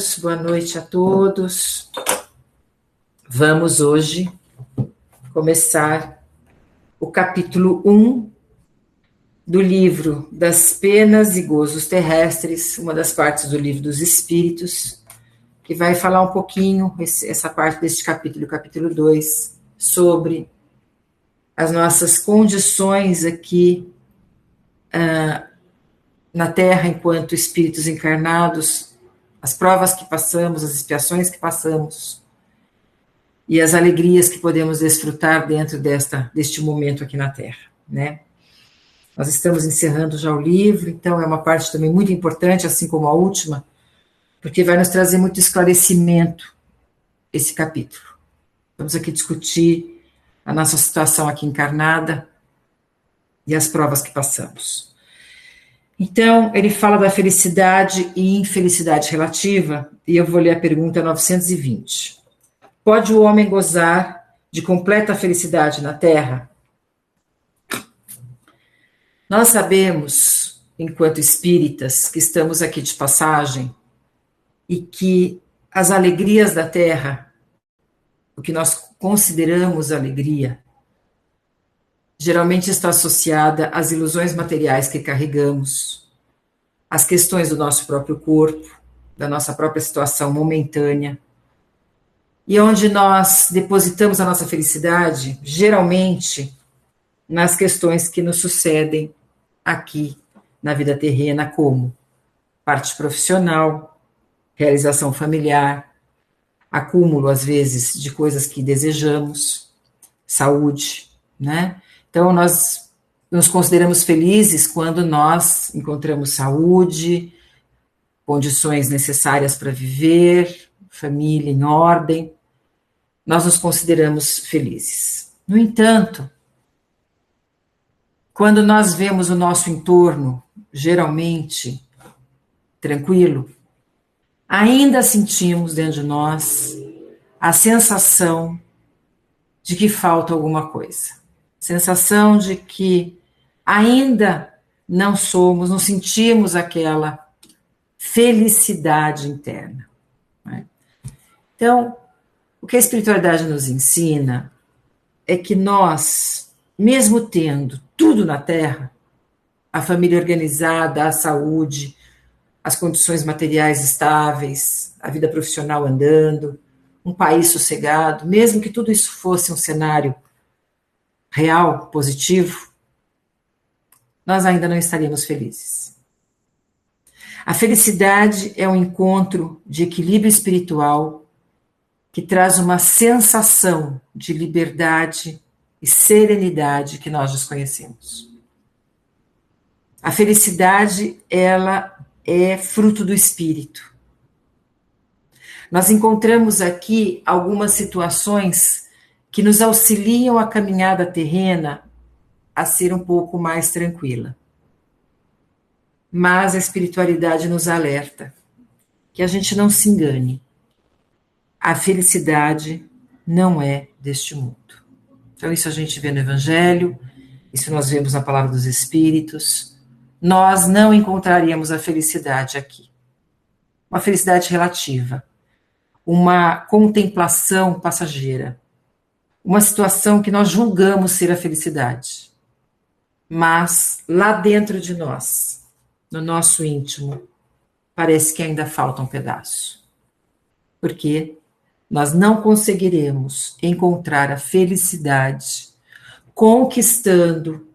Boa noite a todos. Vamos hoje começar o capítulo 1 do livro das Penas e Gozos Terrestres, uma das partes do livro dos Espíritos, que vai falar um pouquinho, essa parte deste capítulo, o capítulo 2, sobre as nossas condições aqui na Terra enquanto espíritos encarnados, as provas que passamos, as expiações que passamos e as alegrias que podemos desfrutar dentro deste momento aqui na Terra, né? Nós estamos encerrando já o livro, então é uma parte também muito importante, assim como a última, porque vai nos trazer muito esclarecimento esse capítulo. Vamos aqui discutir a nossa situação aqui encarnada e as provas que passamos. Então, ele fala da felicidade e infelicidade relativa, e eu vou ler a pergunta 920. Pode o homem gozar de completa felicidade na Terra? Nós sabemos, enquanto espíritas, que estamos aqui de passagem e que as alegrias da Terra, o que nós consideramos alegria, geralmente está associada às ilusões materiais que carregamos, às questões do nosso próprio corpo, da nossa própria situação momentânea, e onde nós depositamos a nossa felicidade, geralmente, nas questões que nos sucedem aqui na vida terrena, como parte profissional, realização familiar, acúmulo, às vezes, de coisas que desejamos, saúde, né? Então, nós nos consideramos felizes quando nós encontramos saúde, condições necessárias para viver, família em ordem. Nós nos consideramos felizes. No entanto, quando nós vemos o nosso entorno, geralmente, tranquilo, ainda sentimos dentro de nós a sensação de que falta alguma coisa. Sensação de que ainda não sentimos aquela felicidade interna, né? Então, o que a espiritualidade nos ensina é que nós, mesmo tendo tudo na Terra, a família organizada, a saúde, as condições materiais estáveis, a vida profissional andando, um país sossegado, mesmo que tudo isso fosse um cenário real, positivo, nós ainda não estaríamos felizes. A felicidade é um encontro de equilíbrio espiritual que traz uma sensação de liberdade e serenidade que nós desconhecemos. A felicidade, ela é fruto do espírito. Nós encontramos aqui algumas situações que nos auxiliam a caminhada terrena a ser um pouco mais tranquila. Mas a espiritualidade nos alerta que a gente não se engane. A felicidade não é deste mundo. Então isso a gente vê no Evangelho, isso nós vemos na Palavra dos Espíritos. Nós não encontraríamos a felicidade aqui. Uma felicidade relativa, uma contemplação passageira, uma situação que nós julgamos ser a felicidade. Mas lá dentro de nós, no nosso íntimo, parece que ainda falta um pedaço. Porque nós não conseguiremos encontrar a felicidade conquistando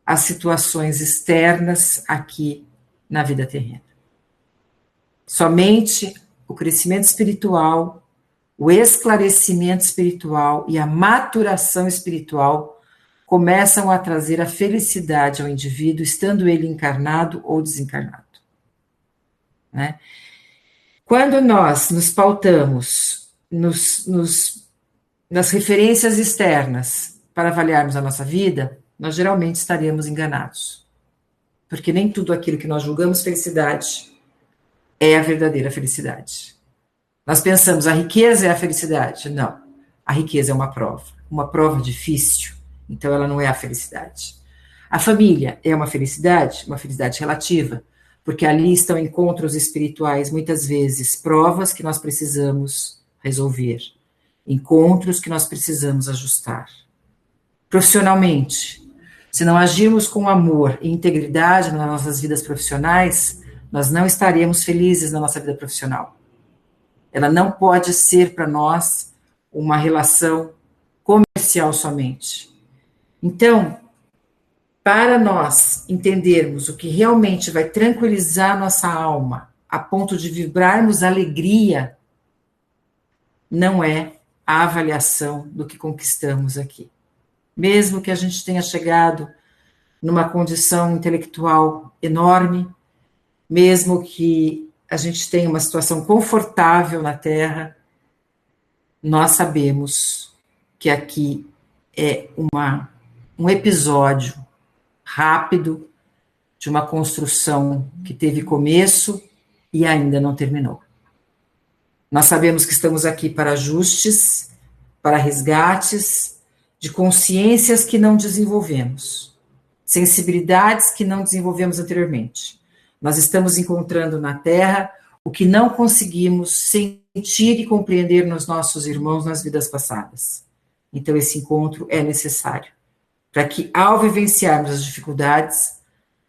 as situações externas aqui na vida terrena. Somente o crescimento espiritual, o esclarecimento espiritual e a maturação espiritual começam a trazer a felicidade ao indivíduo, estando ele encarnado ou desencarnado, né? Quando nós nos pautamos nas referências externas para avaliarmos a nossa vida, nós geralmente estaremos enganados. Porque nem tudo aquilo que nós julgamos felicidade é a verdadeira felicidade. Nós pensamos, a riqueza é a felicidade. Não, a riqueza é uma prova difícil, então ela não é a felicidade. A família é uma felicidade relativa, porque ali estão encontros espirituais, muitas vezes, provas que nós precisamos resolver, encontros que nós precisamos ajustar. Profissionalmente, se não agirmos com amor e integridade nas nossas vidas profissionais, nós não estaremos felizes na nossa vida profissional. Ela não pode ser para nós uma relação comercial somente. Então, para nós entendermos o que realmente vai tranquilizar nossa alma, a ponto de vibrarmos alegria, não é a avaliação do que conquistamos aqui. Mesmo que a gente tenha chegado numa condição intelectual enorme, mesmo que a gente tenha uma situação confortável na Terra, nós sabemos que aqui é um episódio rápido de uma construção que teve começo e ainda não terminou. Nós sabemos que estamos aqui para ajustes, para resgates de consciências que não desenvolvemos, sensibilidades que não desenvolvemos anteriormente. Nós estamos encontrando na Terra o que não conseguimos sentir e compreender nos nossos irmãos nas vidas passadas. Então, esse encontro é necessário, para que, ao vivenciarmos as dificuldades,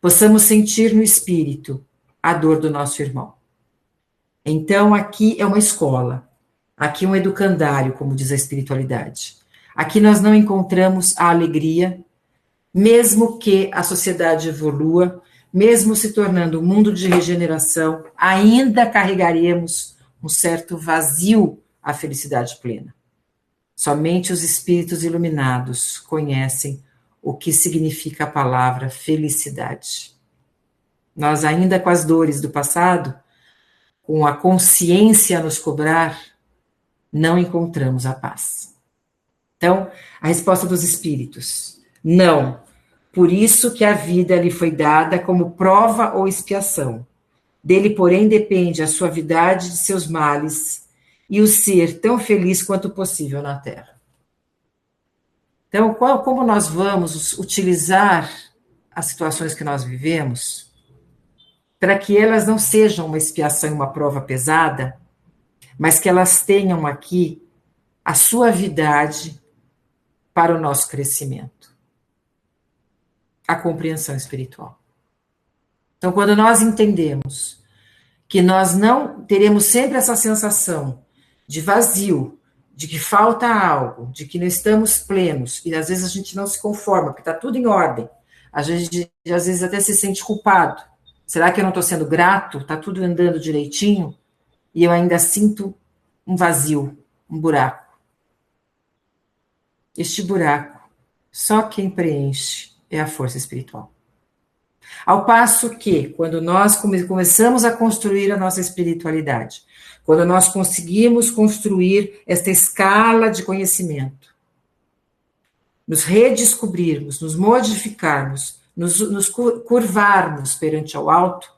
possamos sentir no espírito a dor do nosso irmão. Então, aqui é uma escola, aqui é um educandário, como diz a espiritualidade. Aqui nós não encontramos a alegria, mesmo que a sociedade evolua, mesmo se tornando um mundo de regeneração, ainda carregaremos um certo vazio à felicidade plena. Somente os espíritos iluminados conhecem o que significa a palavra felicidade. Nós, ainda com as dores do passado, com a consciência a nos cobrar, não encontramos a paz. Então, a resposta dos espíritos, não. Por isso que a vida lhe foi dada como prova ou expiação. Dele, porém, depende a suavidade de seus males e o ser tão feliz quanto possível na Terra. Então, como nós vamos utilizar as situações que nós vivemos para que elas não sejam uma expiação e uma prova pesada, mas que elas tenham aqui a suavidade para o nosso crescimento, a compreensão espiritual. Então, quando nós entendemos que nós não teremos sempre essa sensação de vazio, de que falta algo, de que não estamos plenos, e às vezes a gente não se conforma, porque está tudo em ordem, a gente às vezes até se sente culpado. Será que eu não estou sendo grato? Está tudo andando direitinho? E eu ainda sinto um vazio, um buraco. Este buraco, só quem preenche é a força espiritual. Ao passo que, quando nós começamos a construir a nossa espiritualidade, quando nós conseguimos construir esta escala de conhecimento, nos redescobrirmos, nos modificarmos, nos curvarmos perante ao alto,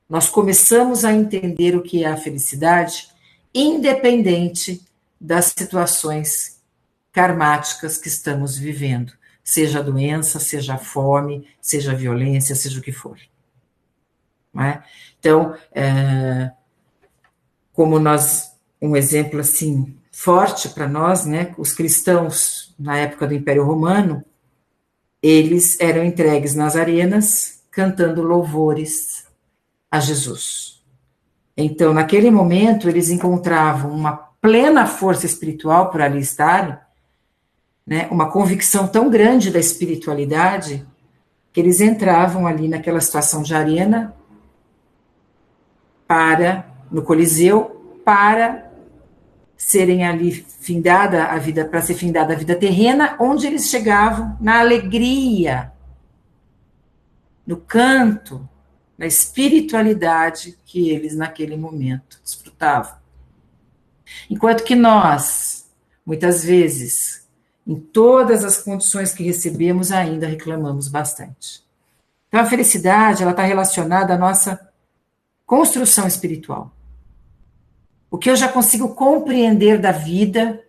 nós começamos a entender o que é a felicidade, independente das situações karmáticas que estamos vivendo, seja a doença, seja a fome, seja a violência, seja o que for. Não é? Então, como um exemplo assim forte para nós, né, os cristãos na época do Império Romano, eles eram entregues nas arenas cantando louvores a Jesus. Então, naquele momento, eles encontravam uma plena força espiritual por ali estarem, né, uma convicção tão grande da espiritualidade, que eles entravam ali naquela situação de arena no Coliseu, para serem ali para ser findada a vida terrena, onde eles chegavam na alegria, no canto, na espiritualidade que eles naquele momento desfrutavam. Enquanto que nós, muitas vezes, em todas as condições que recebemos, ainda reclamamos bastante. Então, a felicidade, ela está relacionada à nossa construção espiritual. O que eu já consigo compreender da vida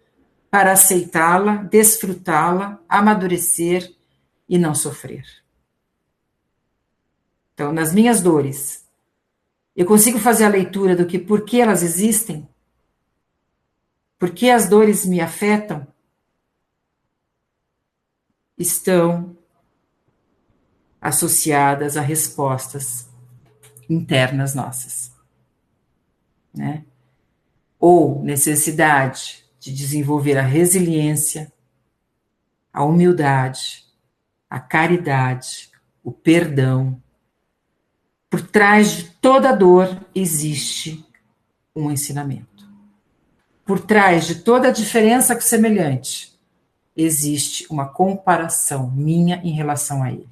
para aceitá-la, desfrutá-la, amadurecer e não sofrer. Então, nas minhas dores, Eu consigo fazer a leitura do que por que elas existem? Por que as dores me afetam? Estão associadas a respostas internas nossas, né? Ou necessidade de desenvolver a resiliência, a humildade, a caridade, o perdão. Por trás de toda dor existe um ensinamento. Por trás de toda diferença com o semelhante existe uma comparação minha em relação a ele.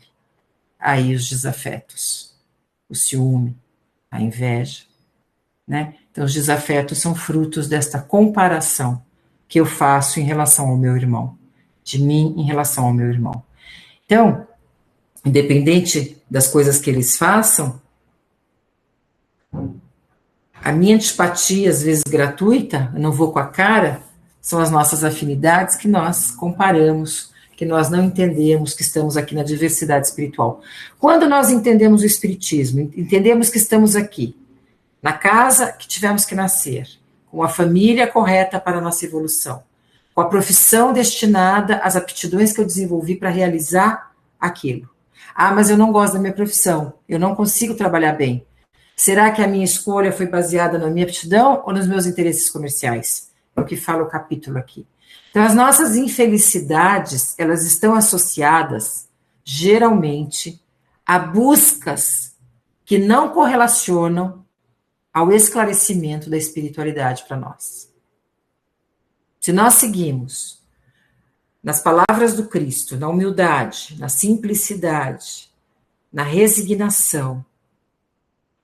Aí os desafetos, o ciúme, a inveja, né? Então os desafetos são frutos desta comparação que eu faço em relação ao meu irmão, de mim em relação ao meu irmão. Então, independente das coisas que eles façam, a minha antipatia, às vezes gratuita, eu não vou com a cara, são as nossas afinidades que nós comparamos, que nós não entendemos que estamos aqui na diversidade espiritual. Quando nós entendemos o espiritismo, entendemos que estamos aqui, na casa que tivemos que nascer, com a família correta para a nossa evolução, com a profissão destinada às aptidões que eu desenvolvi para realizar aquilo. Ah, mas eu não gosto da minha profissão, eu não consigo trabalhar bem. Será que a minha escolha foi baseada na minha aptidão ou nos meus interesses comerciais? É o que fala o capítulo aqui. Então, as nossas infelicidades, elas estão associadas, geralmente, a buscas que não correlacionam ao esclarecimento da espiritualidade para nós. Se nós seguimos nas palavras do Cristo, na humildade, na simplicidade, na resignação,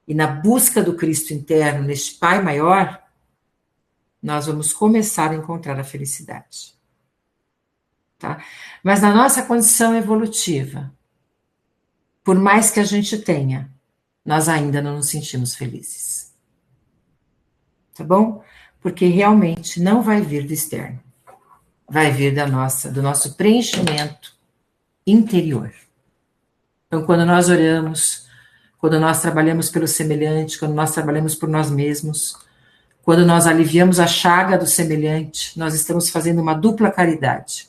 e na busca do Cristo interno, neste Pai maior, nós vamos começar a encontrar a felicidade. Tá? Mas na nossa condição evolutiva, por mais que a gente tenha, nós ainda não nos sentimos felizes. Tá bom? Porque realmente não vai vir do externo. Vai vir do nosso preenchimento interior. Então, quando nós oramos, quando nós trabalhamos pelo semelhante, quando nós trabalhamos por nós mesmos, quando nós aliviamos a chaga do semelhante, nós estamos fazendo uma dupla caridade,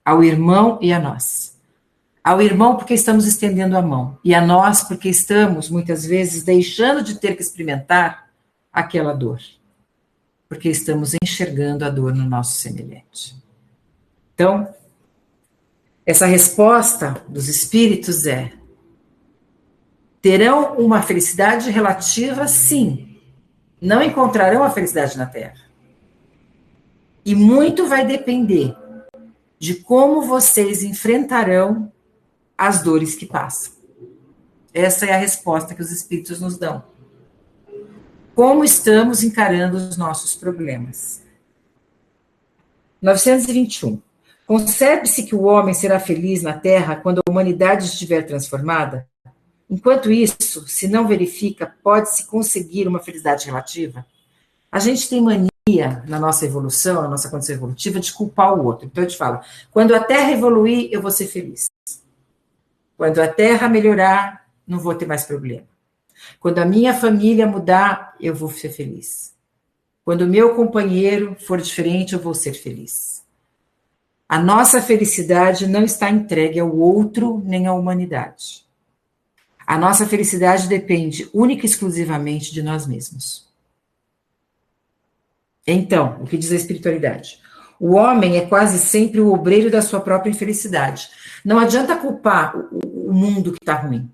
ao irmão e a nós. Ao irmão porque estamos estendendo a mão, e a nós porque estamos, muitas vezes, deixando de ter que experimentar aquela dor, porque estamos enxergando a dor no nosso semelhante. Então, essa resposta dos espíritos é: terão uma felicidade relativa, sim. Não encontrarão a felicidade na Terra. E muito vai depender de como vocês enfrentarão as dores que passam. Essa é a resposta que os espíritos nos dão. Como estamos encarando os nossos problemas? 921. Concebe-se que o homem será feliz na Terra quando a humanidade estiver transformada? Enquanto isso, se não verifica, pode-se conseguir uma felicidade relativa? A gente tem mania, na nossa evolução, na nossa condição evolutiva, de culpar o outro. Então, eu te falo, quando a Terra evoluir, eu vou ser feliz. Quando a Terra melhorar, não vou ter mais problema. Quando a minha família mudar, eu vou ser feliz. Quando o meu companheiro for diferente, eu vou ser feliz. A nossa felicidade não está entregue ao outro, nem à humanidade. A nossa felicidade depende única e exclusivamente de nós mesmos. Então, o que diz a espiritualidade? O homem é quase sempre o obreiro da sua própria infelicidade. Não adianta culpar o mundo que está ruim.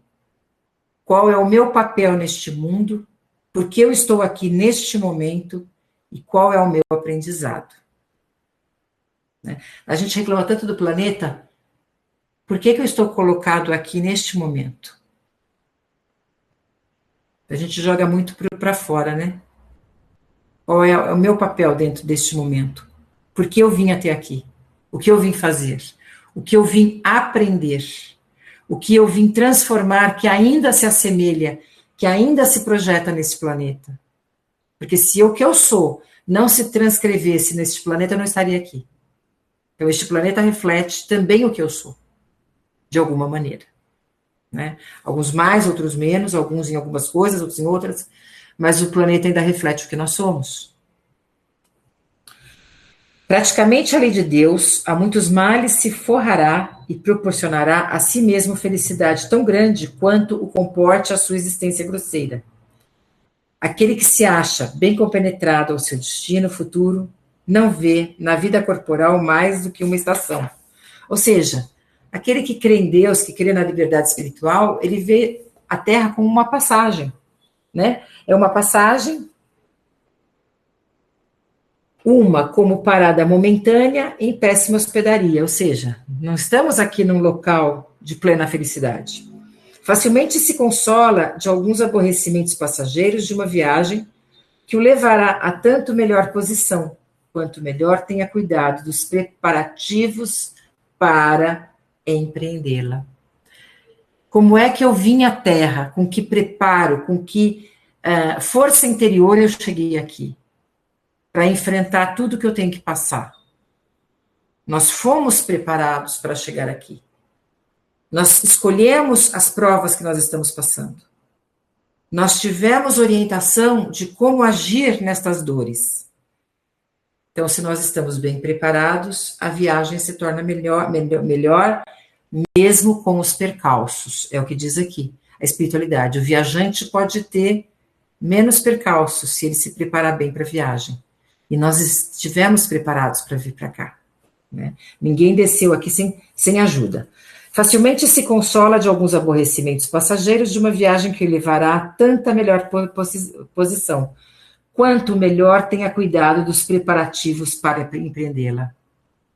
Qual é o meu papel neste mundo? Por que eu estou aqui neste momento? E qual é o meu aprendizado? Né? A gente reclama tanto do planeta. Por que eu estou colocado aqui neste momento? A gente joga muito para fora, né? Qual é o meu papel dentro deste momento? Por que eu vim até aqui? O que eu vim fazer? O que eu vim aprender? O que eu vim transformar que ainda se assemelha, que ainda se projeta nesse planeta? Porque se o que eu sou não se transcrevesse neste planeta, eu não estaria aqui. Então, este planeta reflete também o que eu sou, de alguma maneira. né? Alguns mais, outros menos, alguns em algumas coisas, outros em outras, mas o planeta ainda reflete o que nós somos. Praticamente a lei de Deus, a muitos males se forrará e proporcionará a si mesmo felicidade tão grande quanto o comporte a sua existência grosseira. Aquele que se acha bem compenetrado ao seu destino futuro não vê na vida corporal mais do que uma estação. Ou seja, aquele que crê em Deus, que crê na liberdade espiritual, ele vê a Terra como uma passagem, né? É uma passagem, uma como parada momentânea em péssima hospedaria, ou seja, não estamos aqui num local de plena felicidade. Facilmente se consola de alguns aborrecimentos passageiros de uma viagem que o levará a tanto melhor posição, quanto melhor tenha cuidado dos preparativos para empreendê-la. Como é que eu vim à Terra? Com que preparo, com que força interior eu cheguei aqui? Para enfrentar tudo que eu tenho que passar. Nós fomos preparados para chegar aqui. Nós escolhemos as provas que nós estamos passando. Nós tivemos orientação de como agir nestas dores. Então, se nós estamos bem preparados, a viagem se torna melhor, mesmo com os percalços. É o que diz aqui, a espiritualidade. O viajante pode ter menos percalços se ele se preparar bem para a viagem. E nós estivemos preparados para vir para cá. Né? Ninguém desceu aqui sem ajuda. Facilmente se consola de alguns aborrecimentos passageiros de uma viagem que levará a tanta melhor posição, quanto melhor tenha cuidado dos preparativos para empreendê-la.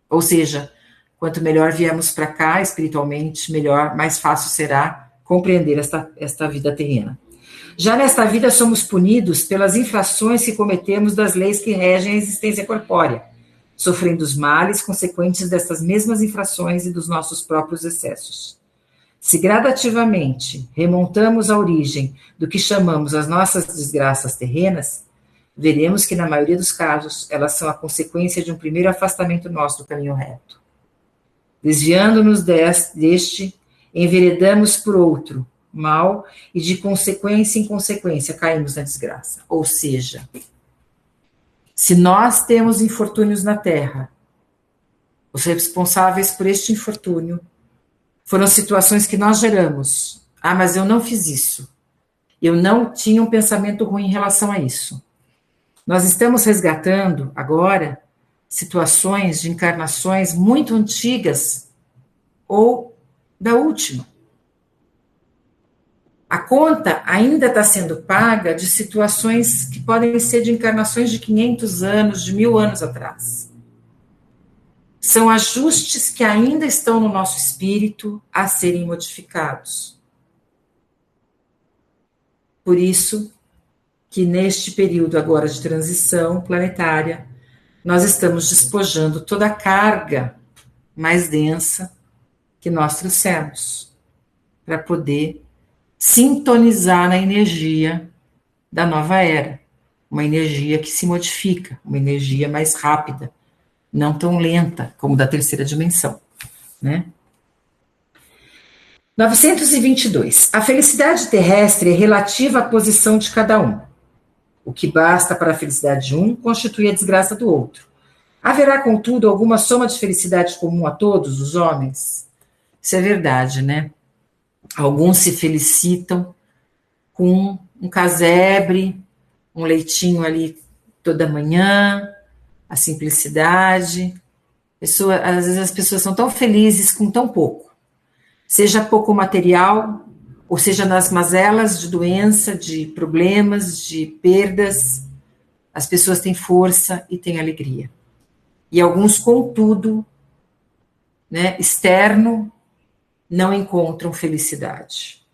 Ou seja, quanto melhor viemos para cá espiritualmente, melhor, mais fácil será compreender esta vida terrena. Já nesta vida somos punidos pelas infrações que cometemos das leis que regem a existência corpórea, sofrendo os males consequentes dessas mesmas infrações e dos nossos próprios excessos. Se gradativamente remontamos à origem do que chamamos as nossas desgraças terrenas, veremos que, na maioria dos casos, elas são a consequência de um primeiro afastamento nosso do caminho reto. Desviando-nos deste, enveredamos por outro, mal, e de consequência em consequência caímos na desgraça. Ou seja, se nós temos infortúnios na Terra, os responsáveis por este infortúnio foram situações que nós geramos. Ah, mas eu não fiz isso. Eu não tinha um pensamento ruim em relação a isso. Nós estamos resgatando agora situações de encarnações muito antigas ou da última. A conta ainda está sendo paga de situações que podem ser de encarnações de 500 anos, de 1000 anos atrás. São ajustes que ainda estão no nosso espírito a serem modificados. Por isso que neste período agora de transição planetária, nós estamos despojando toda a carga mais densa que nós trouxemos, para poder sintonizar na energia da nova era, uma energia que se modifica, uma energia mais rápida, não tão lenta como da terceira dimensão, né? 922. A felicidade terrestre é relativa à posição de cada um. O que basta para a felicidade de um constitui a desgraça do outro. Haverá, contudo, alguma soma de felicidade comum a todos os homens? Isso é verdade, né? Alguns se felicitam com um casebre, um leitinho ali toda manhã, a simplicidade. Às vezes as pessoas são tão felizes com tão pouco. Seja pouco material, ou seja nas mazelas de doença, de problemas, de perdas, as pessoas têm força e têm alegria. E alguns, contudo, né, externo, não encontram felicidade.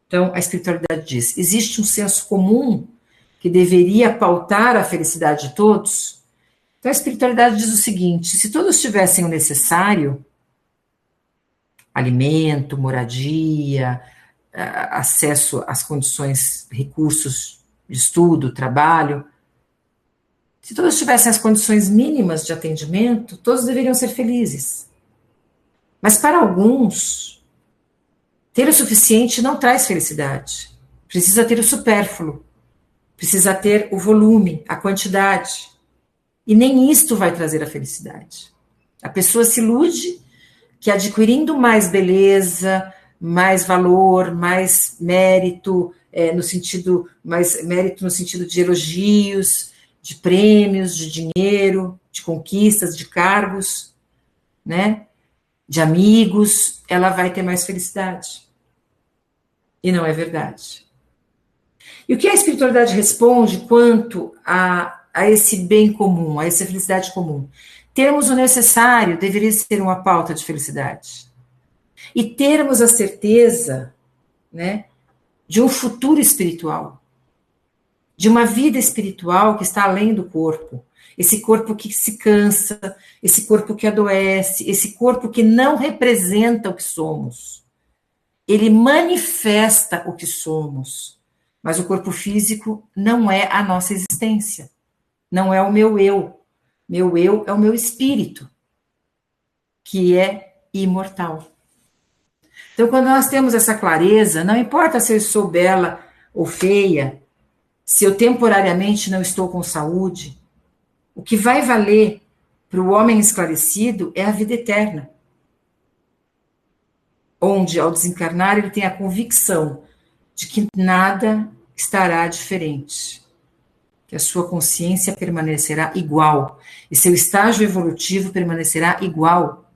Então, a espiritualidade diz, existe um senso comum que deveria pautar a felicidade de todos? Então, a espiritualidade diz o seguinte, se todos tivessem o necessário, alimento, moradia, acesso às condições, recursos de estudo, trabalho, se todos tivessem as condições mínimas de atendimento, todos deveriam ser felizes. Mas para alguns, Ter o suficiente não traz felicidade. Precisa ter o supérfluo. Precisa ter o volume, a quantidade. E nem isto vai trazer a felicidade. A pessoa se ilude que adquirindo mais beleza, mais valor, mais mérito, no sentido de elogios, de prêmios, de dinheiro, de conquistas, de cargos, né, de amigos, ela vai ter mais felicidade. E não é verdade. E o que a espiritualidade responde quanto a esse bem comum, a essa felicidade comum? Termos o necessário deveria ser uma pauta de felicidade. E termos a certeza, né, de um futuro espiritual, de uma vida espiritual que está além do corpo, esse corpo que se cansa, esse corpo que adoece, esse corpo que não representa o que somos. Ele manifesta o que somos, mas o corpo físico não é a nossa existência, não é o meu eu. Meu eu é o meu espírito, que é imortal. Então, quando nós temos essa clareza, não importa se eu sou bela ou feia, se eu temporariamente não estou com saúde, o que vai valer para o homem esclarecido é a vida eterna, onde, ao desencarnar, ele tem a convicção de que nada estará diferente, que a sua consciência permanecerá igual, e seu estágio evolutivo permanecerá igual,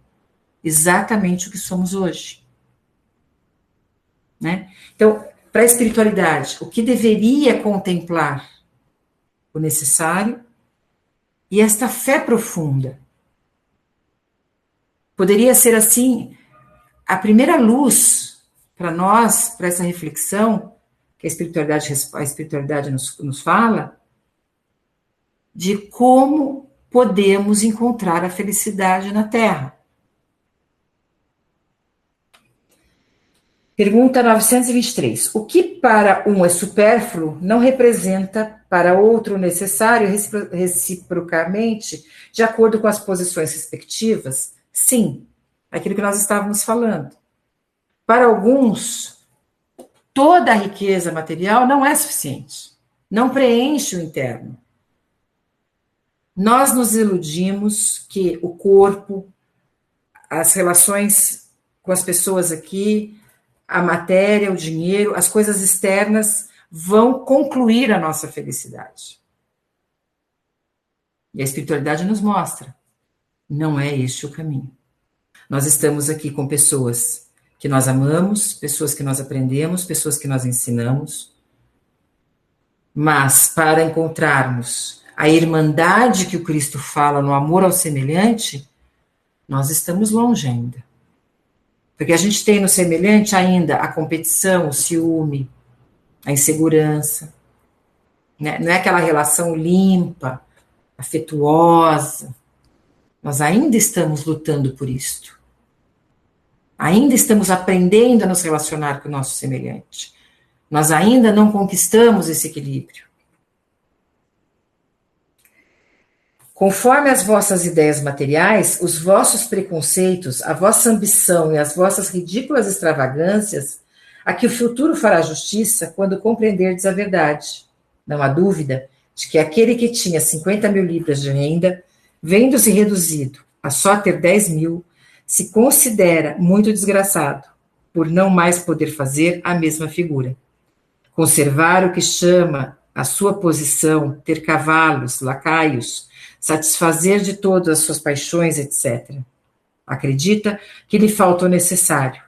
exatamente o que somos hoje. Né? Então, para a espiritualidade, o que deveria contemplar? O necessário e esta fé profunda. Poderia ser, assim, a primeira luz para nós, para essa reflexão, que a espiritualidade nos fala, de como podemos encontrar a felicidade na Terra. Pergunta 923. O que para um é supérfluo não representa para outro necessário reciprocamente, de acordo com as posições respectivas? Sim, aquilo que nós estávamos falando. Para alguns, toda a riqueza material não é suficiente, não preenche o interno. Nós nos iludimos que o corpo, as relações com as pessoas aqui, a matéria, o dinheiro, as coisas externas vão concluir a nossa felicidade. E a espiritualidade nos mostra, não é este o caminho. Nós estamos aqui com pessoas que nós amamos, pessoas que nós aprendemos, pessoas que nós ensinamos, mas para encontrarmos a irmandade que o Cristo fala no amor ao semelhante, nós estamos longe ainda. Porque a gente tem no semelhante ainda a competição, o ciúme, a insegurança, né? Não é aquela relação limpa, afetuosa. Nós ainda estamos lutando por isto. Ainda estamos aprendendo a nos relacionar com o nosso semelhante. Nós ainda não conquistamos esse equilíbrio. Conforme as vossas ideias materiais, os vossos preconceitos, a vossa ambição e as vossas ridículas extravagâncias, a que o futuro fará justiça quando compreenderdes a verdade. Não há dúvida de que aquele que tinha 50 mil libras de renda, vendo-se reduzido a só ter 10 mil, se considera muito desgraçado, por não mais poder fazer a mesma figura. Conservar o que chama a sua posição, ter cavalos, lacaios, satisfazer de todas as suas paixões, etc. Acredita que lhe falta o necessário,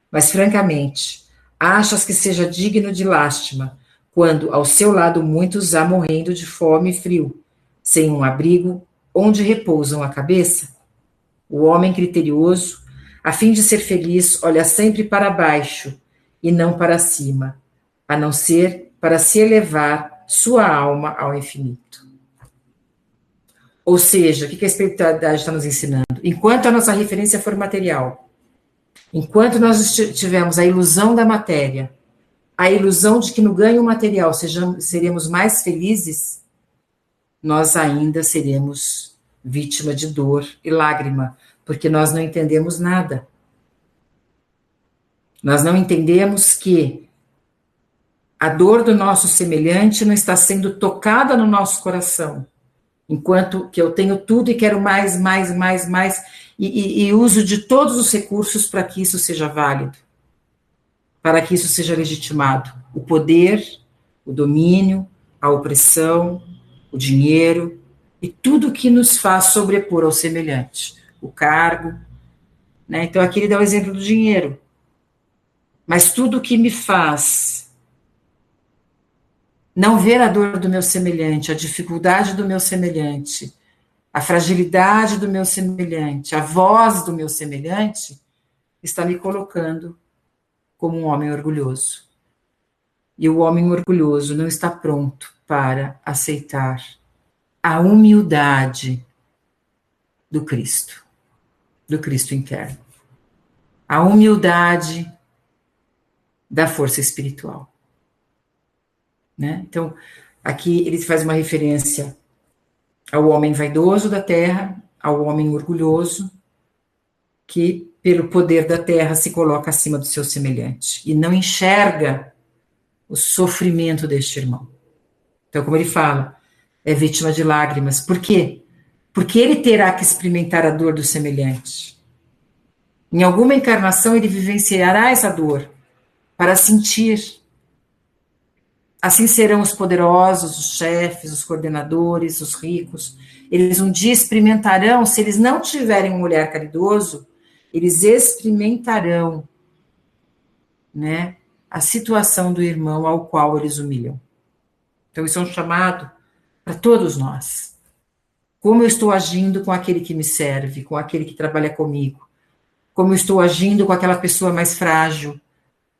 mas, francamente, achas que seja digno de lástima quando ao seu lado muitos há morrendo de fome e frio, sem um abrigo onde repousam a cabeça? O homem criterioso, a fim de ser feliz, olha sempre para baixo e não para cima, a não ser para se elevar sua alma ao infinito. Ou seja, o que a espiritualidade está nos ensinando? Enquanto a nossa referência for material, enquanto nós tivermos a ilusão da matéria, a ilusão de que no ganho material seremos mais felizes, nós ainda seremos vítima de dor e lágrima, porque nós não entendemos nada. Nós não entendemos que a dor do nosso semelhante não está sendo tocada no nosso coração, enquanto que eu tenho tudo e quero mais, mais, mais, mais, e uso de todos os recursos para que isso seja válido, para que isso seja legitimado. O poder, o domínio, a opressão, o dinheiro, e tudo que nos faz sobrepor ao semelhante. O cargo, né? Então aqui ele dá o exemplo do dinheiro. Mas tudo que me faz não ver a dor do meu semelhante, a dificuldade do meu semelhante, a fragilidade do meu semelhante, a voz do meu semelhante, está me colocando como um homem orgulhoso. E o homem orgulhoso não está pronto para aceitar a humildade do Cristo interno. A humildade da força espiritual. Né? Então, aqui ele faz uma referência ao homem vaidoso da terra, ao homem orgulhoso, que pelo poder da terra se coloca acima do seu semelhante e não enxerga o sofrimento deste irmão. Então, como ele fala, é vítima de lágrimas. Por quê? Porque ele terá que experimentar a dor do semelhante. Em alguma encarnação ele vivenciará essa dor para sentir. Assim serão os poderosos, os chefes, os coordenadores, os ricos. Eles um dia experimentarão, se eles não tiverem um olhar caridoso, eles experimentarão, né, a situação do irmão ao qual eles humilham. Então, isso é um chamado para todos nós. Como eu estou agindo com aquele que me serve, com aquele que trabalha comigo? Como eu estou agindo com aquela pessoa mais frágil?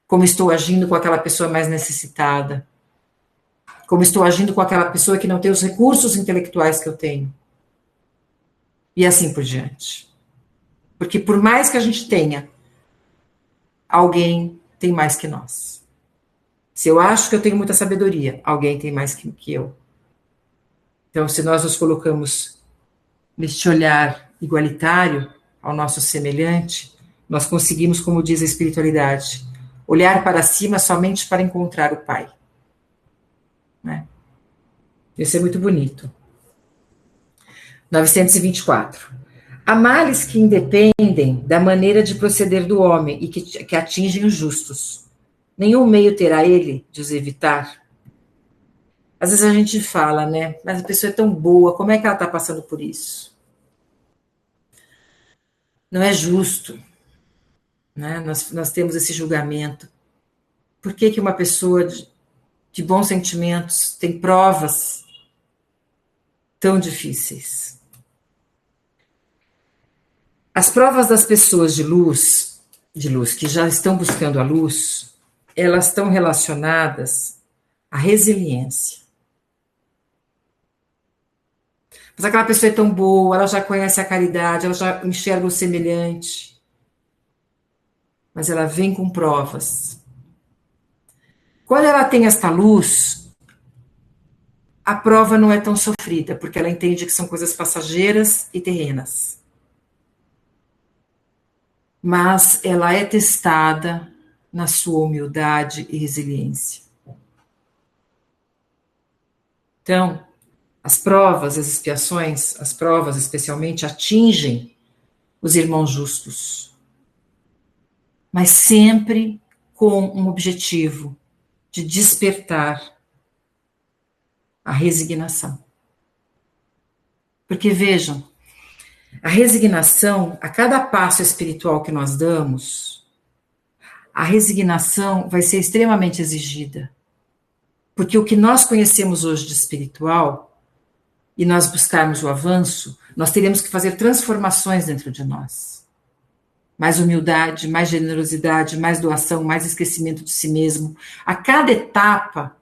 Como estou agindo com aquela pessoa mais necessitada? Como estou agindo com aquela pessoa que não tem os recursos intelectuais que eu tenho? E assim por diante. Porque por mais que a gente tenha, alguém tem mais que nós. Se eu acho que eu tenho muita sabedoria, alguém tem mais que eu. Então, se nós nos colocamos neste olhar igualitário ao nosso semelhante, nós conseguimos, como diz a espiritualidade, olhar para cima somente para encontrar o Pai. Né? Isso é muito bonito. 924. Há males que independem da maneira de proceder do homem e que atingem os justos. Nenhum meio terá ele de os evitar. Às vezes a gente fala, né? Mas a pessoa é tão boa, como é que ela está passando por isso? Não é justo. Né? Nós temos esse julgamento. Por que que uma pessoa de bons sentimentos tem provas tão difíceis? As provas das pessoas de luz que já estão buscando a luz, elas estão relacionadas à resiliência. Mas aquela pessoa é tão boa, ela já conhece a caridade, ela já enxerga o semelhante, mas ela vem com provas. Quando ela tem esta luz, a prova não é tão sofrida, porque ela entende que são coisas passageiras e terrenas. Mas ela é testada na sua humildade e resiliência. Então, as provas, as expiações, as provas especialmente atingem os irmãos justos, mas sempre com um objetivo de despertar a resignação. Porque vejam, a resignação, a cada passo espiritual que nós damos, a resignação vai ser extremamente exigida. Porque o que nós conhecemos hoje de espiritual, e nós buscarmos o avanço, nós teremos que fazer transformações dentro de nós. Mais humildade, mais generosidade, mais doação, mais esquecimento de si mesmo. A cada etapa,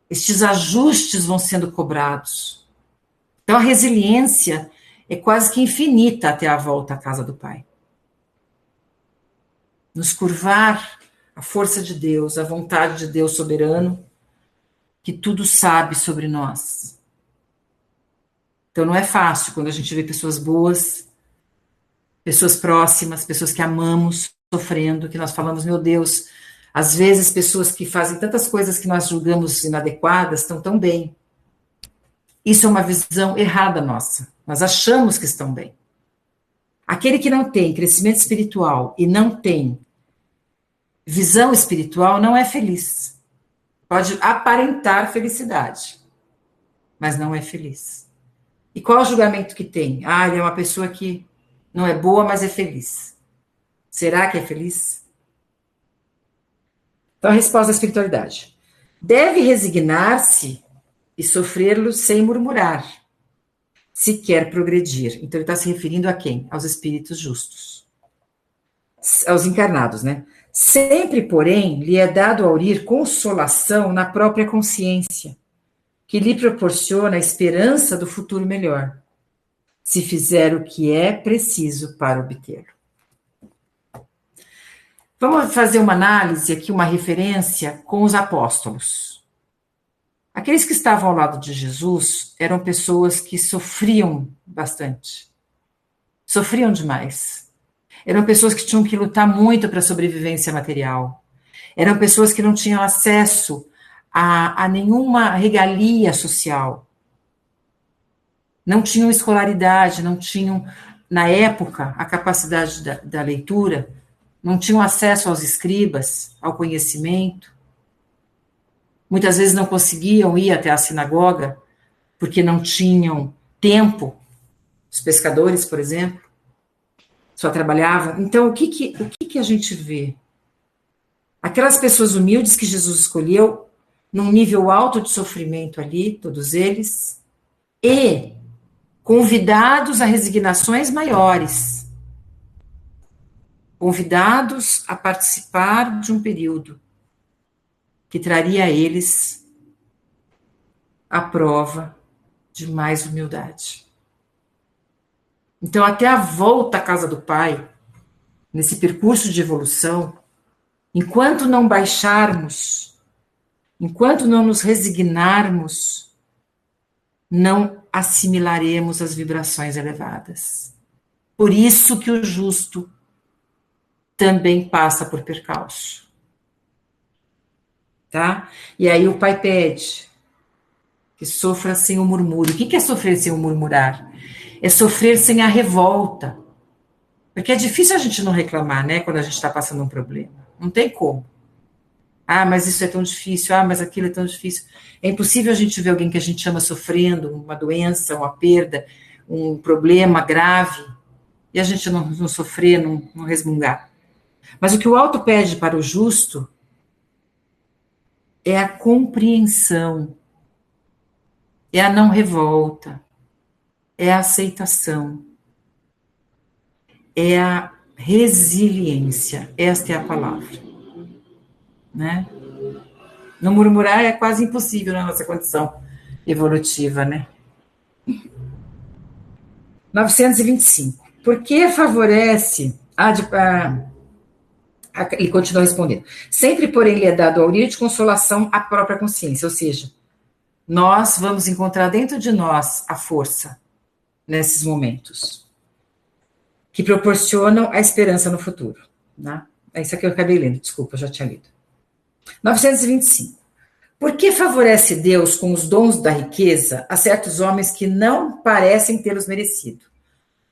estes ajustes vão sendo cobrados. Então, a resiliência é quase que infinita até a volta à casa do Pai. Nos curvar à força de Deus, à vontade de Deus soberano, que tudo sabe sobre nós. Então, não é fácil quando a gente vê pessoas boas, pessoas próximas, pessoas que amamos, sofrendo, que nós falamos, meu Deus, às vezes pessoas que fazem tantas coisas que nós julgamos inadequadas estão tão bem. Isso é uma visão errada nossa. Nós achamos que estão bem. Aquele que não tem crescimento espiritual e não tem visão espiritual não é feliz. Pode aparentar felicidade, mas não é feliz. E qual é o julgamento que tem? Ah, ele é uma pessoa que não é boa, mas é feliz. Será que é feliz? Então, a resposta da espiritualidade. Deve resignar-se e sofrê-lo sem murmurar, se quer progredir. Então, ele está se referindo a quem? Aos espíritos justos. Aos encarnados, né? Sempre, porém, lhe é dado aurir consolação na própria consciência, que lhe proporciona a esperança do futuro melhor, se fizer o que é preciso para obtê-lo. Vamos fazer uma análise aqui, uma referência com os apóstolos. Aqueles que estavam ao lado de Jesus eram pessoas que sofriam bastante. Sofriam demais. Eram pessoas que tinham que lutar muito para a sobrevivência material. Eram pessoas que não tinham acesso a nenhuma regalia social. Não tinham escolaridade, não tinham, na época, a capacidade da leitura, não tinham acesso aos escribas, ao conhecimento. Muitas vezes não conseguiam ir até a sinagoga, porque não tinham tempo. Os pescadores, por exemplo, só trabalhavam. Então, o que a gente vê? Aquelas pessoas humildes que Jesus escolheu, num nível alto de sofrimento ali, todos eles, e convidados a resignações maiores, convidados a participar de um período que traria a eles a prova de mais humildade. Então, até a volta à casa do Pai, nesse percurso de evolução, enquanto não baixarmos, enquanto não nos resignarmos, não assimilaremos as vibrações elevadas. Por isso que o justo também passa por percalço. Tá? E aí o Pai pede que sofra sem o murmúrio. O que é sofrer sem o murmurar? É sofrer sem a revolta. Porque é difícil a gente não reclamar, né, quando a gente está passando um problema. Não tem como. Ah, mas isso é tão difícil. Ah, mas aquilo é tão difícil. É impossível a gente ver alguém que a gente ama sofrendo, uma doença, uma perda, um problema grave, e a gente não sofrer, não resmungar. Mas o que o alto pede para o justo é a compreensão, é a não revolta, é a aceitação, é a resiliência. Esta é a palavra. Né? Não murmurar é quase impossível na nossa condição evolutiva, né? 925. Por que favorece... ele continua respondendo. Sempre, porém, lhe é dado aurir de consolação à própria consciência, ou seja, nós vamos encontrar dentro de nós a força nesses momentos que proporcionam a esperança no futuro. Né? É isso aqui eu acabei lendo, desculpa, eu já tinha lido. 925. Por que favorece Deus com os dons da riqueza a certos homens que não parecem tê-los merecido?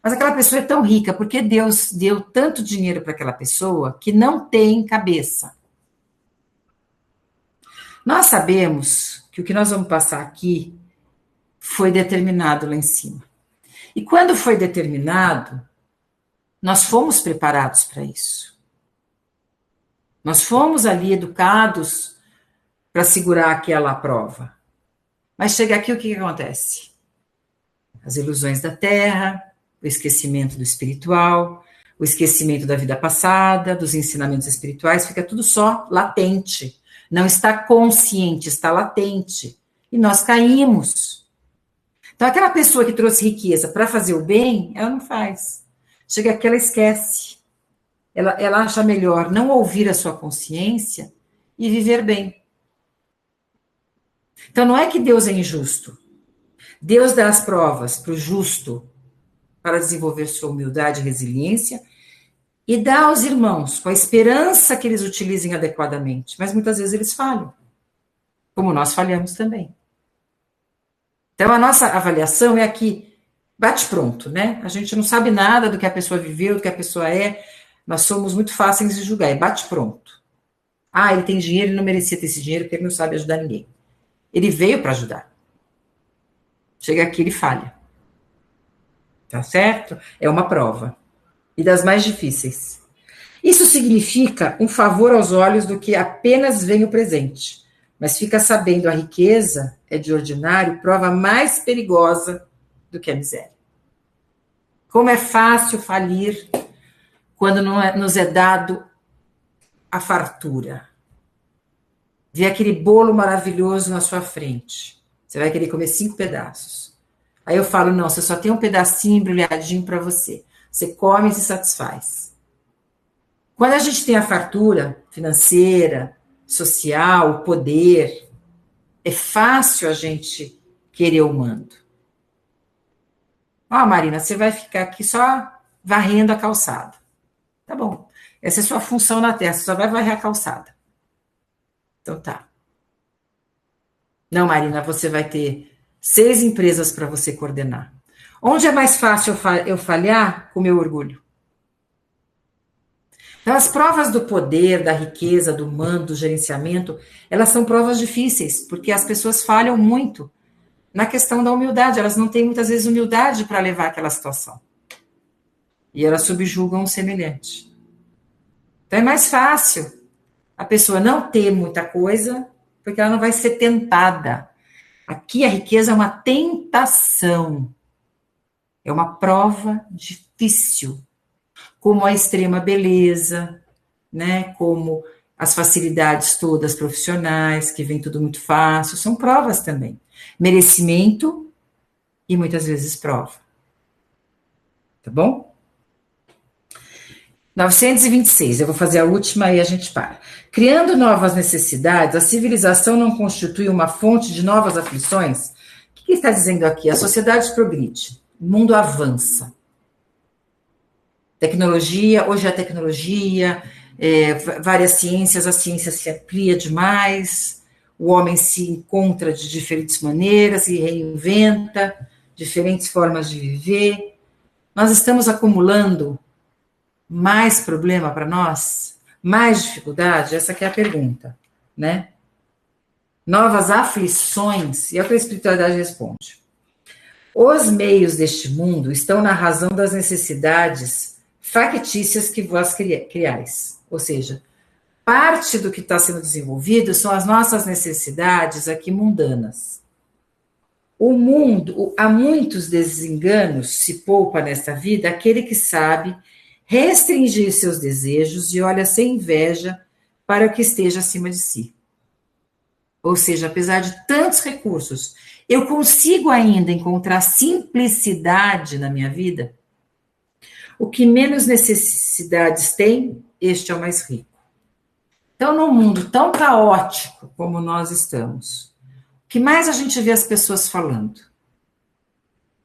Mas aquela pessoa é tão rica, porque Deus deu tanto dinheiro para aquela pessoa que não tem cabeça. Nós sabemos que o que nós vamos passar aqui foi determinado lá em cima. E quando foi determinado, nós fomos preparados para isso. Nós fomos ali educados para segurar aquela prova. Mas chega aqui, o que acontece? As ilusões da terra, o esquecimento do espiritual, o esquecimento da vida passada, dos ensinamentos espirituais, fica tudo só latente. Não está consciente, está latente. E nós caímos. Então, aquela pessoa que trouxe riqueza para fazer o bem, ela não faz. Chega aqui, ela esquece. Ela acha melhor não ouvir a sua consciência e viver bem. Então, não é que Deus é injusto. Deus dá as provas para o justo, para desenvolver sua humildade e resiliência, e dá aos irmãos, com a esperança que eles utilizem adequadamente. Mas muitas vezes eles falham, como nós falhamos também. Então, a nossa avaliação é aqui, bate pronto, né? A gente não sabe nada do que a pessoa viveu, do que a pessoa é, nós somos muito fáceis de julgar, é bate pronto. Ah, ele tem dinheiro, ele não merecia ter esse dinheiro porque ele não sabe ajudar ninguém. Ele veio para ajudar. Chega aqui, ele falha. Tá certo? É uma prova. E das mais difíceis. Isso significa um favor aos olhos do que apenas vem o presente. Mas fica sabendo, a riqueza é de ordinário prova mais perigosa do que a miséria. Como é fácil falir quando nos é dado a fartura. Ver aquele bolo maravilhoso na sua frente. Você vai querer comer 5 pedaços. Aí eu falo, não, você só tem um pedacinho embrulhadinho para você. Você come e se satisfaz. Quando a gente tem a fartura financeira, social, o poder, é fácil a gente querer o mando. Ó, Marina, você vai ficar aqui só varrendo a calçada. Tá bom. Essa é a sua função na Terra, você só vai varrer a calçada. Então tá. Não, Marina, você vai ter 6 empresas para você coordenar. Onde é mais fácil eu falhar? Com o meu orgulho. Então, as provas do poder, da riqueza, do mando, do gerenciamento, elas são provas difíceis, porque as pessoas falham muito na questão da humildade. Elas não têm, muitas vezes, humildade para levar aquela situação. E elas subjugam o semelhante. Então, é mais fácil a pessoa não ter muita coisa, porque ela não vai ser tentada. Aqui, a riqueza é uma tentação. É uma prova difícil. Como a extrema beleza, né? Como as facilidades todas profissionais, que vem tudo muito fácil, são provas também. Merecimento e muitas vezes prova. Tá bom? 926, eu vou fazer a última e a gente para. Criando novas necessidades, a civilização não constitui uma fonte de novas aflições? O que está dizendo aqui? A sociedade progride, o mundo avança. Tecnologia, hoje a tecnologia, várias ciências, a ciência se amplia demais, o homem se encontra de diferentes maneiras, se reinventa, diferentes formas de viver. Nós estamos acumulando mais problema para nós? Mais dificuldade? Essa aqui é a pergunta, né? Novas aflições, e é o que a espiritualidade responde. Os meios deste mundo estão na razão das necessidades factícias que vós criais. Ou seja, parte do que está sendo desenvolvido são as nossas necessidades aqui mundanas. O mundo, há muitos desenganos, se poupa nesta vida aquele que sabe restringir seus desejos e olha sem inveja para o que esteja acima de si. Ou seja, apesar de tantos recursos, eu consigo ainda encontrar simplicidade na minha vida? O que menos necessidades tem, este é o mais rico. Então, num mundo tão caótico como nós estamos, o que mais a gente vê as pessoas falando?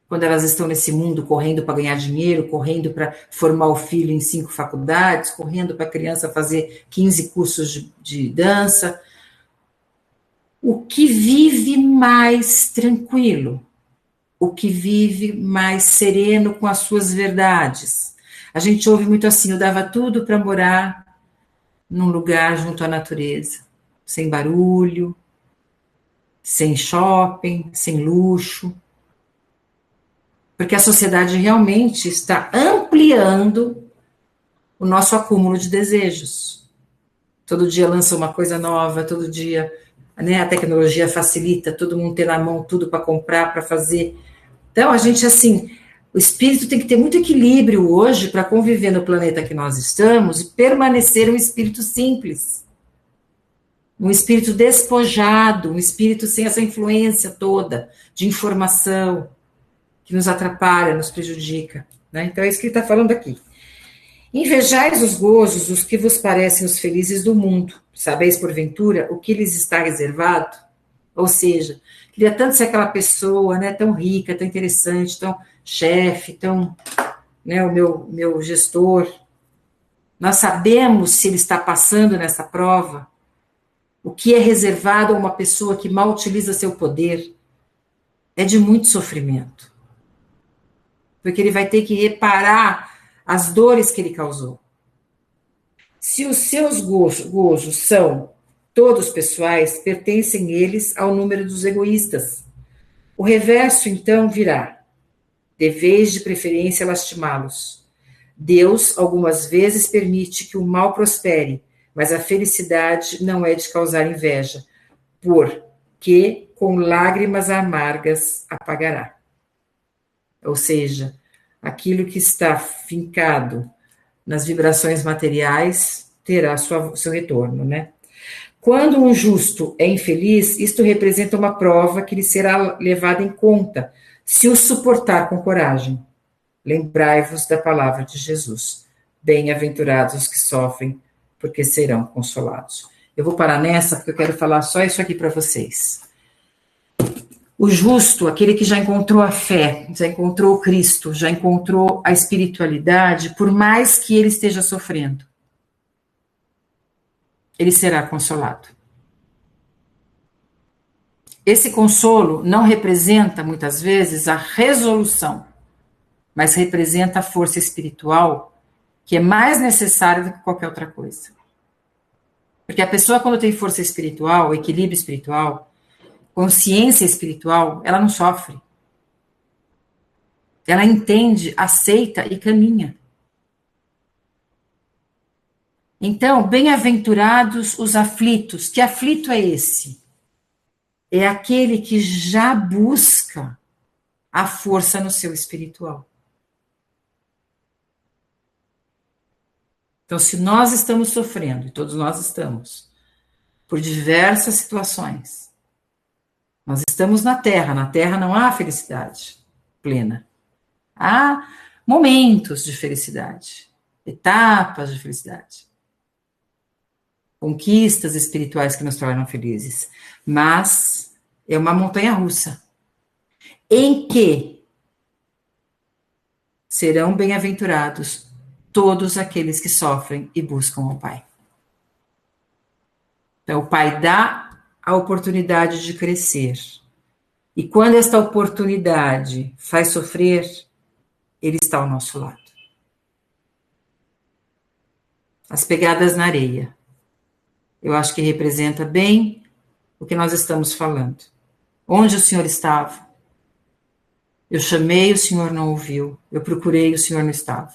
Quando elas estão nesse mundo correndo para ganhar dinheiro, correndo para formar o filho em 5 faculdades, correndo para a criança fazer 15 cursos de dança. O que vive mais tranquilo? O que vive mais sereno com as suas verdades? A gente ouve muito assim, eu dava tudo para morar num lugar junto à natureza, sem barulho, sem shopping, sem luxo. Porque a sociedade realmente está ampliando o nosso acúmulo de desejos. Todo dia lança uma coisa nova, todo dia, né, a tecnologia facilita, todo mundo ter na mão tudo para comprar, para fazer. Então, a gente, assim, o espírito tem que ter muito equilíbrio hoje para conviver no planeta que nós estamos e permanecer um espírito simples. Um espírito despojado, um espírito sem essa influência toda de informação, que nos atrapalha, nos prejudica. Né? Então, é isso que ele está falando aqui. Invejais os gozos, os que vos parecem os felizes do mundo. Sabeis, porventura, o que lhes está reservado? Ou seja, queria tanto ser aquela pessoa, né, tão rica, tão interessante, tão chefe, tão, né, o meu gestor. Nós sabemos se ele está passando nessa prova, o que é reservado a uma pessoa que mal utiliza seu poder é de muito sofrimento. Porque ele vai ter que reparar as dores que ele causou. Se os seus gozos são todos pessoais, pertencem eles ao número dos egoístas. O reverso, então, virá. Deveis de preferência lastimá-los. Deus, algumas vezes, permite que o mal prospere, mas a felicidade não é de causar inveja, porque com lágrimas amargas apagará. Ou seja, aquilo que está fincado nas vibrações materiais terá seu retorno, né? Quando um justo é infeliz, isto representa uma prova que lhe será levada em conta, se o suportar com coragem. Lembrai-vos da palavra de Jesus. Bem-aventurados os que sofrem, porque serão consolados. Eu vou parar nessa, porque eu quero falar só isso aqui para vocês. O justo, aquele que já encontrou a fé, já encontrou o Cristo, já encontrou a espiritualidade, por mais que ele esteja sofrendo, ele será consolado. Esse consolo não representa, muitas vezes, a resolução, mas representa a força espiritual que é mais necessária do que qualquer outra coisa. Porque a pessoa, quando tem força espiritual, equilíbrio espiritual, consciência espiritual, ela não sofre. Ela entende, aceita e caminha. Então, bem-aventurados os aflitos. Que aflito é esse? É aquele que já busca a força no seu espiritual. Então, se nós estamos sofrendo, e todos nós estamos, por diversas situações, nós estamos na Terra não há felicidade plena. Há momentos de felicidade, etapas de felicidade, conquistas espirituais que nos tornam felizes, mas é uma montanha-russa, em que serão bem-aventurados todos aqueles que sofrem e buscam o Pai. Então, o Pai dá a oportunidade de crescer. E quando esta oportunidade faz sofrer, Ele está ao nosso lado. As pegadas na areia. Eu acho que representa bem o que nós estamos falando. Onde o Senhor estava? Eu chamei, o Senhor não ouviu. Eu procurei, o Senhor não estava.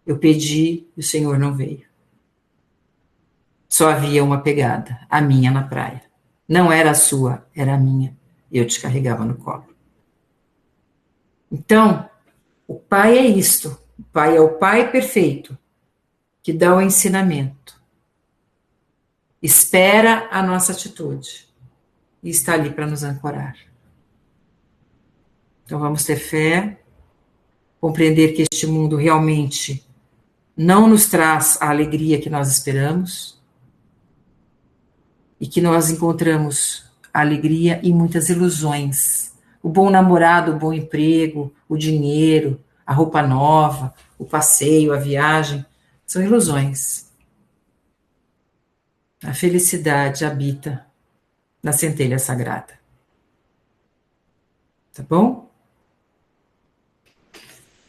Eu pedi, o Senhor não veio. Só havia uma pegada, a minha na praia. Não era a sua, era a minha. Eu te carregava no colo. Então, o Pai é isto. O Pai é o Pai perfeito, que dá o ensinamento. Espera a nossa atitude. E está ali para nos ancorar. Então vamos ter fé, compreender que este mundo realmente não nos traz a alegria que nós esperamos e que nós encontramos a alegria em muitas ilusões. O bom namorado, o bom emprego, o dinheiro, a roupa nova, o passeio, a viagem, são ilusões. A felicidade habita na centelha sagrada. Tá bom?